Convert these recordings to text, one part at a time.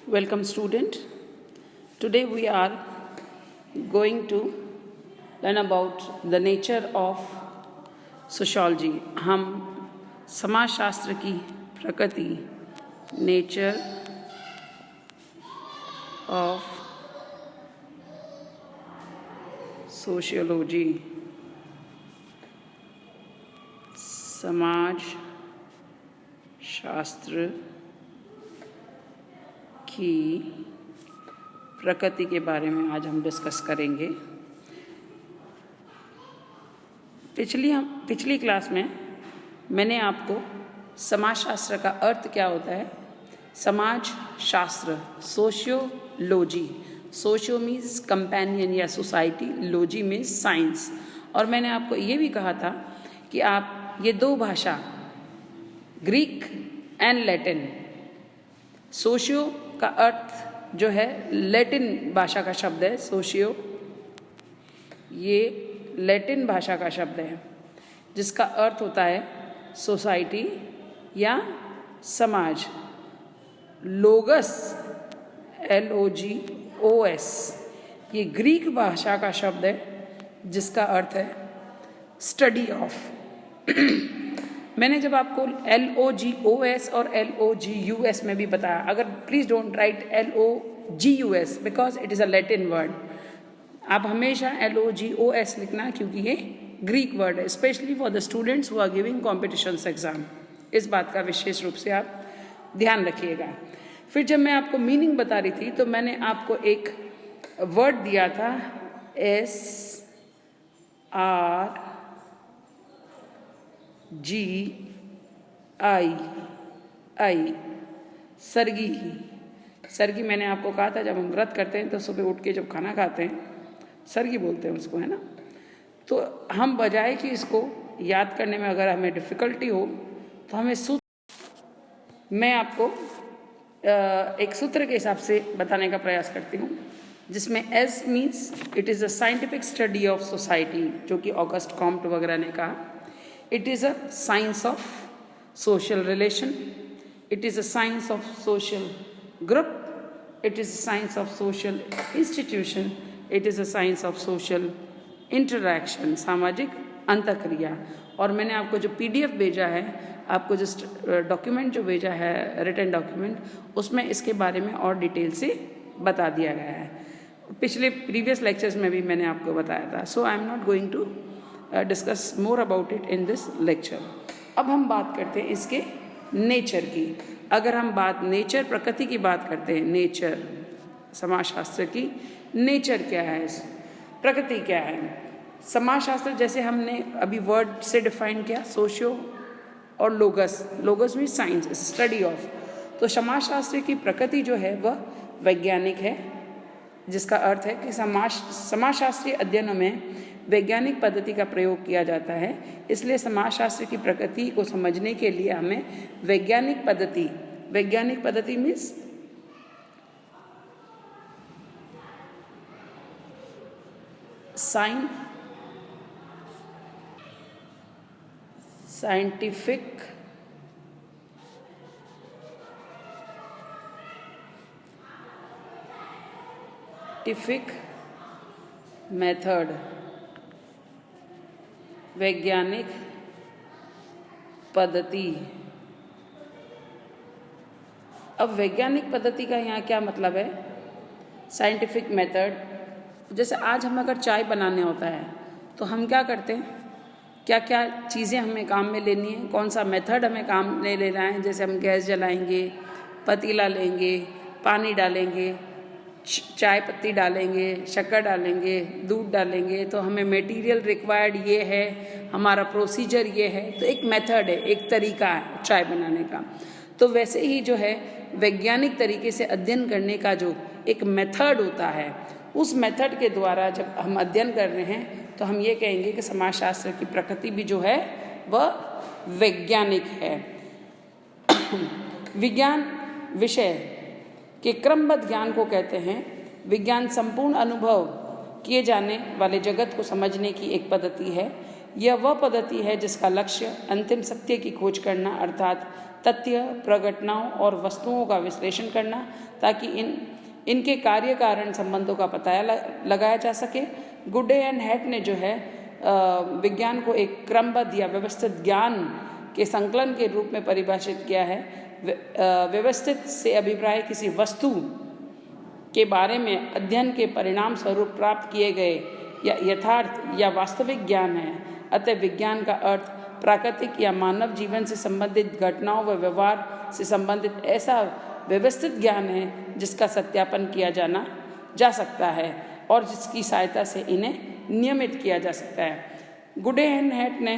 Welcome student. Today we are going to learn about the nature of sociology. हम समाजशास्त्र की प्रकृति nature of sociology समाज शास्त्र की प्रकृति के बारे में आज हम डिस्कस करेंगे। पिछली क्लास में मैंने आपको समाजशास्त्र का अर्थ क्या होता है, समाज शास्त्र, सोशियोलॉजी, सोशियो मीन्स कंपेनियन या सोसाइटी, लॉजी मीन्स साइंस, और मैंने आपको ये भी कहा था कि आप ये दो भाषा ग्रीक एंड लैटिन, सोशियो का अर्थ जो है लैटिन भाषा का शब्द है, सोशियो ये लैटिन भाषा का शब्द है जिसका अर्थ होता है सोसाइटी या समाज। लोगस LOGOS ये ग्रीक भाषा का शब्द है जिसका अर्थ है स्टडी ऑफ। मैंने जब आपको LOGOS और LOGUS में भी बताया, अगर please don't write LOGUS because it is a Latin word, आप हमेशा LOGOS लिखना क्योंकि ये ग्रीक वर्ड है, specially for the students who are giving competitions exam. इस बात का विशेष रूप से आप ध्यान रखिएगा। फिर जब मैं आपको मीनिंग बता रही थी तो मैंने आपको एक वर्ड दिया था SRGI, सरगी मैंने आपको कहा था जब हम व्रत करते हैं तो सुबह उठ के जब खाना खाते हैं सरगी बोलते हैं उसको, है ना। तो हम बजाय कि इसको याद करने में अगर हमें डिफ़िकल्टी हो तो हमें मैं आपको एक सूत्र के हिसाब से बताने का प्रयास करती हूँ, जिसमें S means it is a scientific study of society, जो कि ऑगस्ट कॉम्ट वगैरह ने कहा। It is a science of social relation, it is a science of social group, it is a science of social institution, it is a science of social interaction, सामाजिक अंतःक्रिया। और मैंने आपको जो PDF भेजा है, आपको जो डॉक्यूमेंट जो भेजा है, रिटन डॉक्यूमेंट, उसमें इसके बारे में और डिटेल से बता दिया गया है। पिछले प्रीवियस लेक्चर्स में भी मैंने आपको बताया था। So I am not going to discuss more about it in this lecture. अब हम बात करते हैं इसके नेचर की। अगर हम नेचर प्रकृति की बात करते हैं, नेचर समाजशास्त्र की, नेचर क्या है, प्रकृति क्या है। समाजशास्त्र जैसे हमने अभी वर्ड से डिफाइन किया, सोशियो और लोगस मीन्स साइंस, स्टडी ऑफ। तो समाजशास्त्र की प्रकृति जो है वह वैज्ञानिक है, जिसका अर्थ है कि समाजशास्त्रीय अध्ययनों में वैज्ञानिक पद्धति का प्रयोग किया जाता है। इसलिए समाजशास्त्र की प्रकृति को समझने के लिए हमें वैज्ञानिक पद्धति मीन्स साइंटिफिक मेथड, वैज्ञानिक पद्धति। अब वैज्ञानिक पद्धति का यहाँ क्या मतलब है, साइंटिफिक मेथड। जैसे आज हम अगर चाय बनाने होता है तो हम क्या करते हैं, क्या क्या चीज़ें हमें काम में लेनी है, कौन सा मेथड हमें काम में लेना है। जैसे हम गैस जलाएंगे, पतीला लेंगे, पानी डालेंगे, चाय पत्ती डालेंगे, शक्कर डालेंगे, दूध डालेंगे, तो हमें मटेरियल रिक्वायर्ड ये है, हमारा प्रोसीजर ये है। तो एक मेथड है, एक तरीका है चाय बनाने का। तो वैसे ही जो है वैज्ञानिक तरीके से अध्ययन करने का जो एक मेथड होता है, उस मेथड के द्वारा जब हम अध्ययन कर रहे हैं तो हम ये कहेंगे कि समाजशास्त्र की प्रकृति भी जो है वह वैज्ञानिक है। विज्ञान विषय के क्रमबद्ध ज्ञान को कहते हैं। विज्ञान संपूर्ण अनुभव किए जाने वाले जगत को समझने की एक पद्धति है। यह वह पद्धति है जिसका लक्ष्य अंतिम सत्य की खोज करना अर्थात तथ्य, प्रघटनाओं और वस्तुओं का विश्लेषण करना ताकि इनके कार्य कारण संबंधों का पता लगाया जा सके। गुडे एंड हैट ने जो है विज्ञान को एक क्रमबद्ध या व्यवस्थित ज्ञान के संकलन के रूप में परिभाषित किया है। व्यवस्थित से अभिप्राय किसी वस्तु के बारे में अध्ययन के परिणाम स्वरूप प्राप्त किए गए या यथार्थ या वास्तविक ज्ञान है। अतः विज्ञान का अर्थ प्राकृतिक या मानव जीवन से संबंधित घटनाओं व व्यवहार से संबंधित ऐसा व्यवस्थित ज्ञान है जिसका सत्यापन किया जा सकता है और जिसकी सहायता से इन्हें नियमित किया जा सकता है। गुडे एंड हैट ने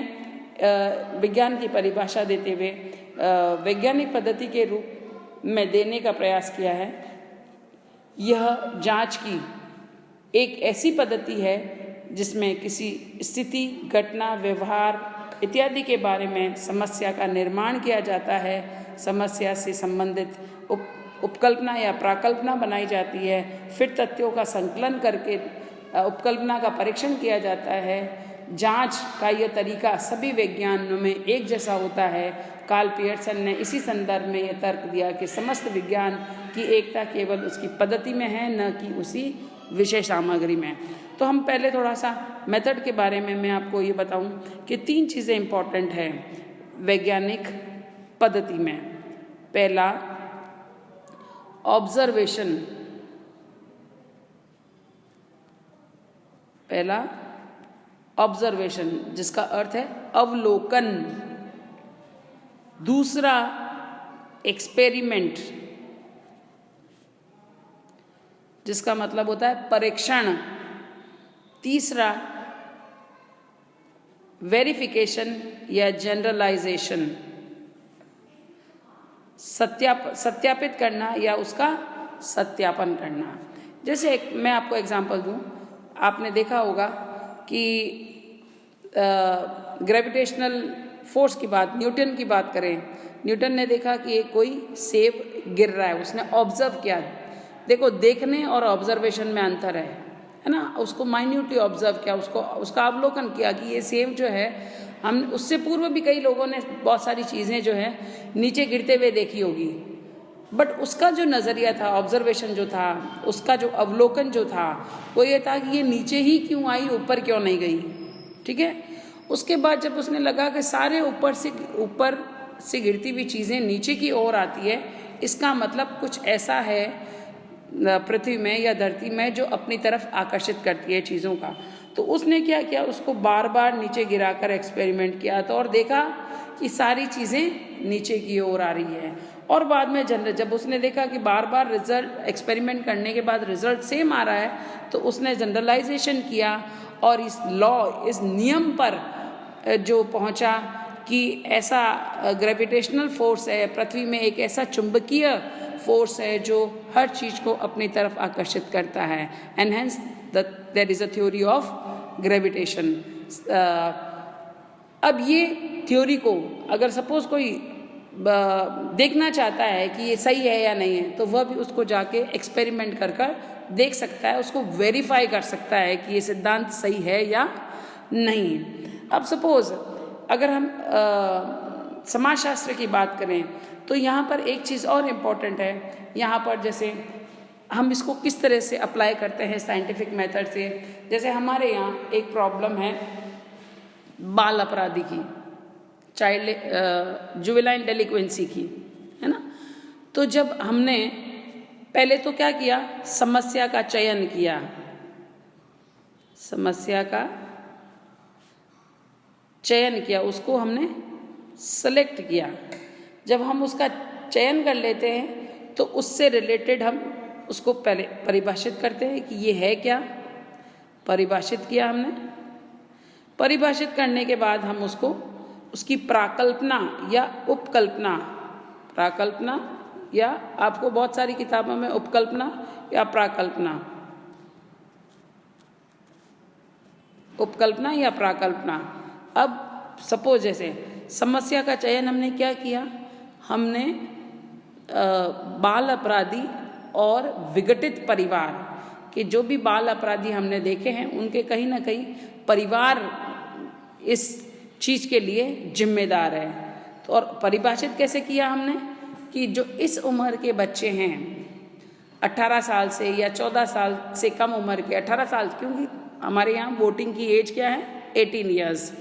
विज्ञान की परिभाषा देते हुए वैज्ञानिक पद्धति के रूप में देने का प्रयास किया है। यह जांच की एक ऐसी पद्धति है जिसमें किसी स्थिति, घटना, व्यवहार इत्यादि के बारे में समस्या का निर्माण किया जाता है। समस्या से संबंधित उपकल्पना या प्राकल्पना बनाई जाती है, फिर तथ्यों का संकलन करके उपकल्पना का परीक्षण किया जाता है। जांच का यह तरीका सभी विज्ञानों में एक जैसा होता है। कार्ल पियर्सन ने इसी संदर्भ में यह तर्क दिया कि समस्त विज्ञान की एकता केवल उसकी पद्धति में है, न कि उसी विषय सामग्री में। तो हम पहले थोड़ा सा मेथड के बारे में मैं आपको ये बताऊं कि 3 चीज़ें इम्पॉर्टेंट हैं वैज्ञानिक पद्धति में। पहला, ऑब्जर्वेशन। पहला ऑब्जर्वेशन जिसका अर्थ है अवलोकन। दूसरा, एक्सपेरिमेंट जिसका मतलब होता है परीक्षण। तीसरा, वेरिफिकेशन या जनरलाइजेशन, सत्यापित करना या उसका सत्यापन करना। जैसे मैं आपको एग्जांपल दूं, आपने देखा होगा कि ग्रेविटेशनल फोर्स की बात, न्यूटन की बात करें, न्यूटन ने देखा कि कोई सेब गिर रहा है, उसने ऑब्जर्व किया। देखो, देखने और ऑब्जर्वेशन में अंतर है ना। उसको माइन्यूटली ऑब्जर्व किया, उसका अवलोकन किया कि ये सेब जो है, हम उससे पूर्व भी कई लोगों ने बहुत सारी चीज़ें जो है नीचे गिरते हुए देखी होगी, बट उसका जो नज़रिया था, ऑब्जर्वेशन जो था, उसका जो अवलोकन जो था, वो ये था कि ये नीचे ही क्यों आई, ऊपर क्यों नहीं गई। ठीक है। उसके बाद जब उसने लगा कि सारे ऊपर से गिरती हुई चीज़ें नीचे की ओर आती है, इसका मतलब कुछ ऐसा है पृथ्वी में या धरती में जो अपनी तरफ आकर्षित करती है चीज़ों का। तो उसने क्या किया, उसको बार बार नीचे गिराकर एक्सपेरिमेंट किया तो और देखा कि सारी चीज़ें नीचे की ओर आ रही है। और बाद में जब उसने देखा कि बार बार रिजल्ट एक्सपेरिमेंट करने के बाद रिजल्ट सेम आ रहा है, तो उसने जनरलाइजेशन किया और इस नियम पर जो पहुंचा कि ऐसा ग्रेविटेशनल फोर्स है पृथ्वी में, एक ऐसा चुंबकीय फोर्स है जो हर चीज़ को अपनी तरफ आकर्षित करता है। And hence there is a theory of gravitation. अब ये थ्योरी को अगर सपोज कोई देखना चाहता है कि ये सही है या नहीं है, तो वह भी उसको जाके एक्सपेरिमेंट कर देख सकता है, उसको वेरीफाई कर सकता है कि ये सिद्धांत सही है या नहीं। अब सपोज अगर हम समाजशास्त्र की बात करें तो यहाँ पर एक चीज़ और इम्पॉर्टेंट है। यहाँ पर जैसे हम इसको किस तरह से अप्लाई करते हैं साइंटिफिक मेथड से। जैसे हमारे यहाँ एक प्रॉब्लम है बाल अपराधी की, जुवेनाइल डेलिक्वेंसी की, है ना। तो जब हमने पहले तो क्या किया, समस्या का चयन किया, उसको हमने सेलेक्ट किया। जब हम उसका चयन कर लेते हैं तो उससे रिलेटेड हम उसको पहले परिभाषित करते हैं कि ये है क्या। परिभाषित किया हमने, परिभाषित करने के बाद हम उसकी प्राकल्पना या उपकल्पना, या आपको बहुत सारी किताबों में उपकल्पना या प्राकल्पना। अब सपोज जैसे समस्या का चयन हमने क्या किया, हमने बाल अपराधी और विघटित परिवार के जो भी बाल अपराधी हमने देखे हैं, उनके कहीं ना कहीं परिवार इस चीज़ के लिए जिम्मेदार है। तो और परिभाषित कैसे किया हमने कि जो इस उम्र के बच्चे हैं 18 साल से या 14 साल से कम उम्र के, 18 साल क्योंकि हमारे यहाँ वोटिंग की एज क्या है 18 ईयर्स,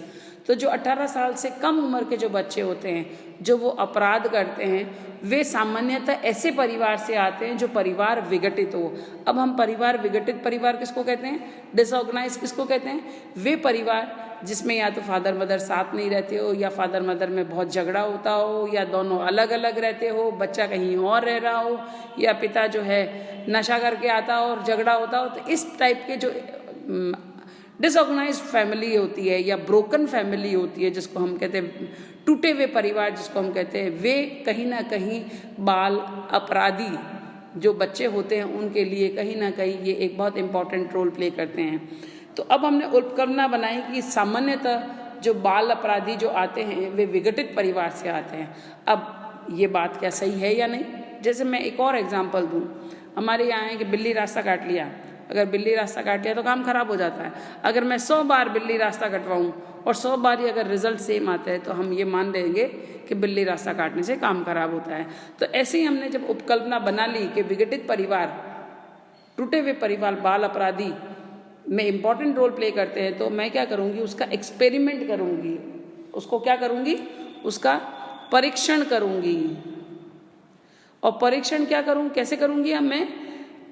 तो जो 18 साल से कम उम्र के जो बच्चे होते हैं जो वो अपराध करते हैं वे सामान्यतः ऐसे परिवार से आते हैं जो परिवार विघटित हो। अब हम परिवार विघटित परिवार किसको कहते हैं, डिसऑर्गेनाइज किसको कहते हैं, वे परिवार जिसमें या तो फादर मदर साथ नहीं रहते हो या फादर मदर में बहुत झगड़ा होता हो या दोनों अलग अलग रहते हो, बच्चा कहीं और रह रहा हो या पिता जो है नशा करके आता हो और झगड़ा होता हो। तो इस टाइप के जो डिसऑर्गेनाइज फैमिली होती है या ब्रोकन फैमिली होती है जिसको हम कहते हैं टूटे हुए परिवार जिसको हम कहते हैं, वे कहीं ना कहीं बाल अपराधी जो बच्चे होते हैं उनके लिए कहीं ना कहीं ये एक बहुत इम्पॉर्टेंट रोल प्ले करते हैं। तो अब हमने उपकल्पना बनाई कि सामान्यतः जो बाल अपराधी जो आते हैं वे विघटित परिवार से आते हैं। अब ये बात क्या सही है या नहीं, जैसे मैं एक और एग्जांपल दूं, हमारे यहाँ है कि बिल्ली रास्ता काट लिया, अगर बिल्ली रास्ता काट लिया तो काम खराब हो जाता है। अगर मैं 100 बार बिल्ली रास्ता कटवाऊं और 100 बार ही अगर रिजल्ट सेम आता है तो हम ये मान लेंगे कि बिल्ली रास्ता काटने से काम खराब होता है। तो ऐसे ही हमने जब उपकल्पना बना ली कि विघटित परिवार, टूटे हुए परिवार बाल अपराधी में इम्पॉर्टेंट रोल प्ले करते हैं, तो मैं क्या करूँगी उसका एक्सपेरिमेंट करूँगी, उसको क्या करूँगी उसका परीक्षण करूँगी। और परीक्षण क्या करूँ कैसे करूँगी, मैं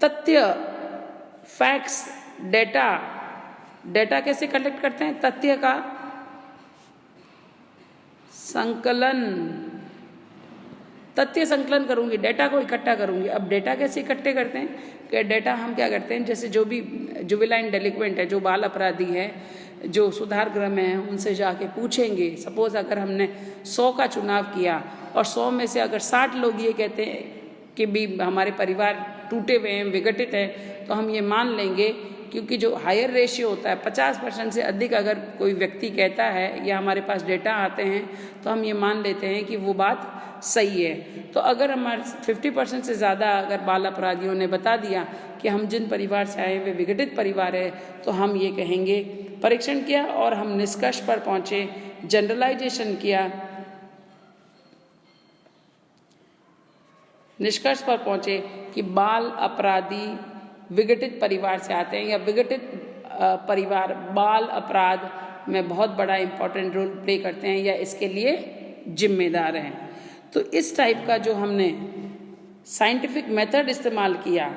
तथ्य फैक्ट्स डेटा कैसे कलेक्ट करते हैं, तथ्य का संकलन, तथ्य संकलन करूंगी, डेटा को इकट्ठा करूंगी। अब डेटा कैसे इकट्ठे करते हैं कि डेटा हम क्या करते हैं, जैसे जो भी जुवेनाइल डेलिक्वेंट है, जो बाल अपराधी है, जो सुधार गृह में है, उनसे जाके पूछेंगे। सपोज अगर हमने 100 का चुनाव किया और 100 में से अगर 60 लोग ये कहते हैं कि भी हमारे परिवार टूटे हुए हैं, विघटित है, तो हम ये मान लेंगे, क्योंकि जो हायर रेशियो होता है 50% से अधिक अगर कोई व्यक्ति कहता है या हमारे पास डेटा आते हैं तो हम ये मान लेते हैं कि वो बात सही है। तो अगर हमारे 50% से ज़्यादा अगर बाल अपराधियों ने बता दिया कि हम जिन परिवार से आए वे विघटित परिवार है, तो हम ये कहेंगे परीक्षण किया और हम निष्कर्ष पर पहुँचे, जनरलाइजेशन किया, निष्कर्ष पर पहुँचे कि बाल अपराधी विघटित परिवार से आते हैं या विघटित परिवार बाल अपराध में बहुत बड़ा इम्पोर्टेंट रोल प्ले करते हैं या इसके लिए जिम्मेदार हैं। तो इस टाइप का जो हमने साइंटिफिक मेथड इस्तेमाल किया,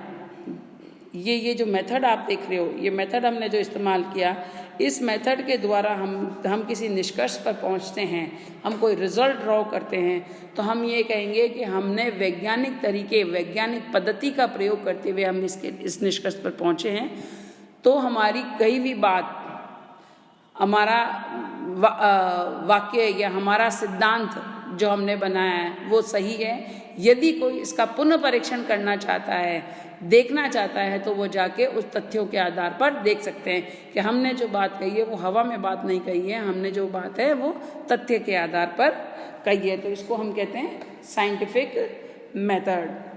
ये जो मेथड आप देख रहे हो, ये मेथड हमने जो इस्तेमाल किया, इस मेथड के द्वारा हम किसी निष्कर्ष पर पहुंचते हैं, हम कोई रिजल्ट ड्रॉ करते हैं, तो हम ये कहेंगे कि हमने वैज्ञानिक तरीके, वैज्ञानिक पद्धति का प्रयोग करते हुए हम इस निष्कर्ष पर पहुंचे हैं। तो हमारी कही भी बात, हमारा वाक्य या हमारा सिद्धांत जो हमने बनाया है वो सही है। यदि कोई इसका पुनः परीक्षण करना चाहता है, देखना चाहता है, तो वो जाके उस तथ्यों के आधार पर देख सकते हैं कि हमने जो बात कही है वो हवा में बात नहीं कही है, हमने जो बात है वो तथ्य के आधार पर कही है। तो इसको हम कहते हैं साइंटिफिक मेथड।